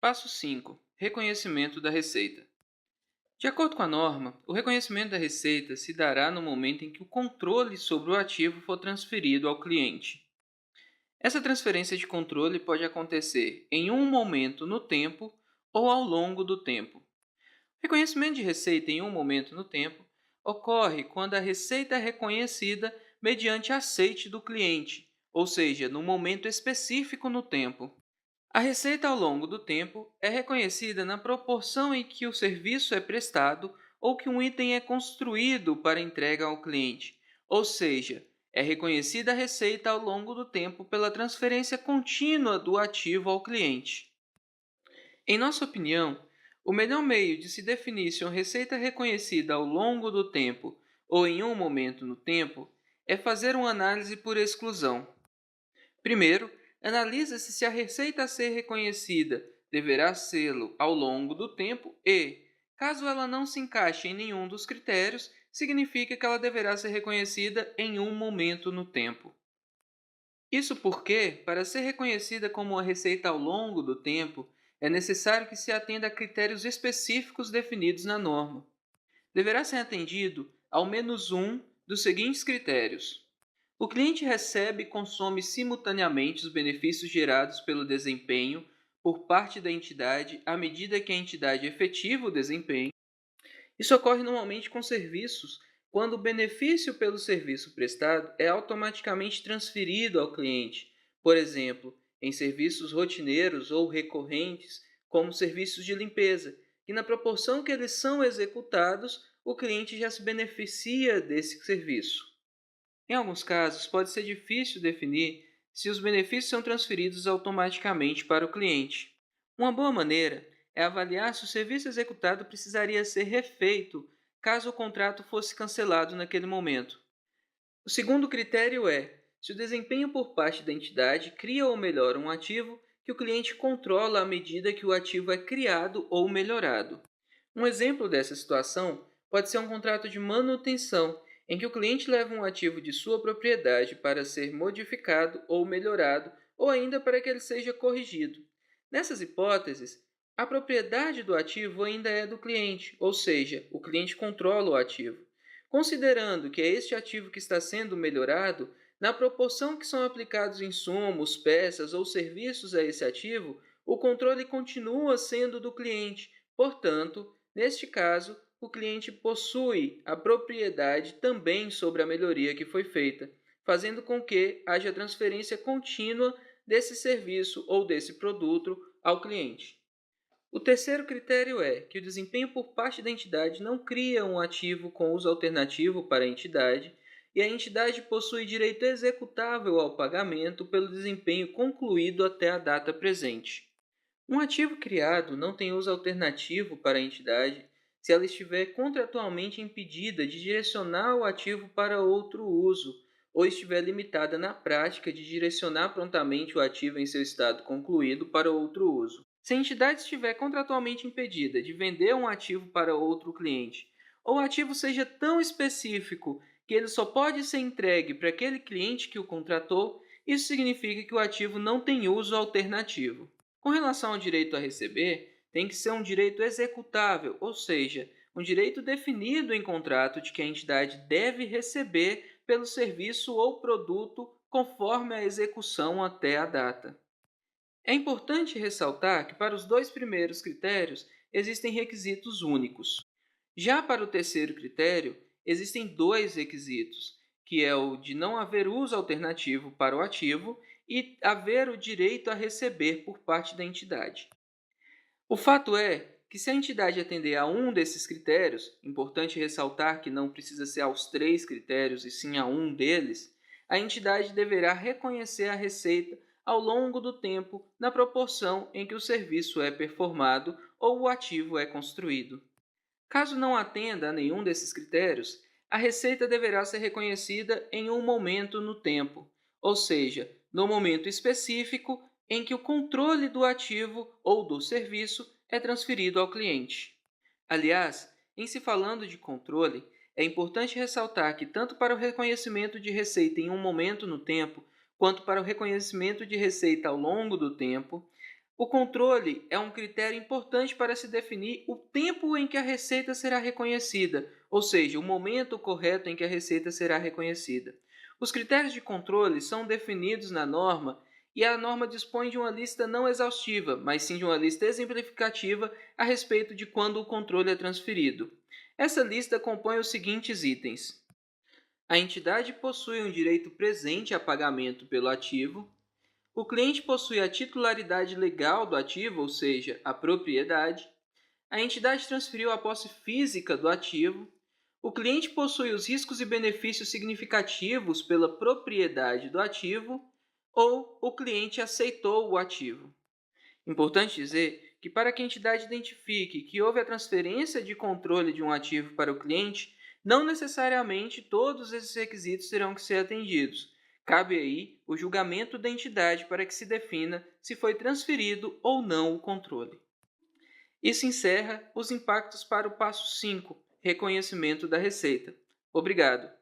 Passo 5. Reconhecimento da receita. De acordo com a norma, o reconhecimento da receita se dará no momento em que o controle sobre o ativo for transferido ao cliente. Essa transferência de controle pode acontecer em um momento no tempo ou ao longo do tempo. O reconhecimento de receita em um momento no tempo ocorre quando a receita é reconhecida mediante aceite do cliente, ou seja, no momento específico no tempo. A receita ao longo do tempo é reconhecida na proporção em que o serviço é prestado ou que um item é construído para entrega ao cliente, ou seja, é reconhecida a receita ao longo do tempo pela transferência contínua do ativo ao cliente. Em nossa opinião, o melhor meio de se definir se uma receita é reconhecida ao longo do tempo ou em um momento no tempo é fazer uma análise por exclusão. Primeiro, analisa-se se a receita a ser reconhecida deverá sê-lo ao longo do tempo e, caso ela não se encaixe em nenhum dos critérios, significa que ela deverá ser reconhecida em um momento no tempo. Isso porque, para ser reconhecida como uma receita ao longo do tempo, é necessário que se atenda a critérios específicos definidos na norma. Deverá ser atendido ao menos um dos seguintes critérios. O cliente recebe e consome simultaneamente os benefícios gerados pelo desempenho por parte da entidade à medida que a entidade efetiva o desempenho. Isso ocorre normalmente com serviços, quando o benefício pelo serviço prestado é automaticamente transferido ao cliente, por exemplo, em serviços rotineiros ou recorrentes, como serviços de limpeza, que na proporção que eles são executados, o cliente já se beneficia desse serviço. Em alguns casos, pode ser difícil definir se os benefícios são transferidos automaticamente para o cliente. Uma boa maneira é avaliar se o serviço executado precisaria ser refeito caso o contrato fosse cancelado naquele momento. O segundo critério é se o desempenho por parte da entidade cria ou melhora um ativo que o cliente controla à medida que o ativo é criado ou melhorado. Um exemplo dessa situação pode ser um contrato de manutenção, em que o cliente leva um ativo de sua propriedade para ser modificado ou melhorado, ou ainda para que ele seja corrigido. Nessas hipóteses, a propriedade do ativo ainda é do cliente, ou seja, o cliente controla o ativo. Considerando que é este ativo que está sendo melhorado, na proporção que são aplicados insumos, peças ou serviços a esse ativo, o controle continua sendo do cliente. Portanto, neste caso, o cliente possui a propriedade também sobre a melhoria que foi feita, fazendo com que haja transferência contínua desse serviço ou desse produto ao cliente. O terceiro critério é que o desempenho por parte da entidade não cria um ativo com uso alternativo para a entidade e a entidade possui direito executável ao pagamento pelo desempenho concluído até a data presente. Um ativo criado não tem uso alternativo para a entidade se ela estiver contratualmente impedida de direcionar o ativo para outro uso ou estiver limitada na prática de direcionar prontamente o ativo em seu estado concluído para outro uso. Se a entidade estiver contratualmente impedida de vender um ativo para outro cliente, ou o ativo seja tão específico que ele só pode ser entregue para aquele cliente que o contratou, isso significa que o ativo não tem uso alternativo. Com relação ao direito a receber, tem que ser um direito executável, ou seja, um direito definido em contrato de que a entidade deve receber pelo serviço ou produto conforme a execução até a data. É importante ressaltar que para os dois primeiros critérios existem requisitos únicos. Já para o terceiro critério, existem dois requisitos, que é o de não haver uso alternativo para o ativo e haver o direito a receber por parte da entidade. O fato é que se a entidade atender a um desses critérios, importante ressaltar que não precisa ser aos três critérios e sim a um deles, a entidade deverá reconhecer a receita ao longo do tempo na proporção em que o serviço é performado ou o ativo é construído. Caso não atenda a nenhum desses critérios, a receita deverá ser reconhecida em um momento no tempo, ou seja, no momento específico em que o controle do ativo ou do serviço é transferido ao cliente. Aliás, em se falando de controle, é importante ressaltar que tanto para o reconhecimento de receita em um momento no tempo, quanto para o reconhecimento de receita ao longo do tempo, O controle é um critério importante para se definir o tempo em que a receita será reconhecida, ou seja, o momento correto em que a receita será reconhecida. Os critérios de controle são definidos na norma e a norma dispõe de uma lista não exaustiva, mas sim de uma lista exemplificativa a respeito de quando o controle é transferido. Essa lista compõe os seguintes itens: a entidade possui um direito presente a pagamento pelo ativo. O cliente possui a titularidade legal do ativo, ou seja, a propriedade. A entidade transferiu a posse física do ativo. O cliente possui os riscos e benefícios significativos pela propriedade do ativo. Ou o cliente aceitou o ativo. Importante dizer que, para que a entidade identifique que houve a transferência de controle de um ativo para o cliente, não necessariamente todos esses requisitos terão que ser atendidos. Cabe aí o julgamento da entidade para que se defina se foi transferido ou não o controle. Isso encerra os impactos para o passo 5, reconhecimento da receita. Obrigado.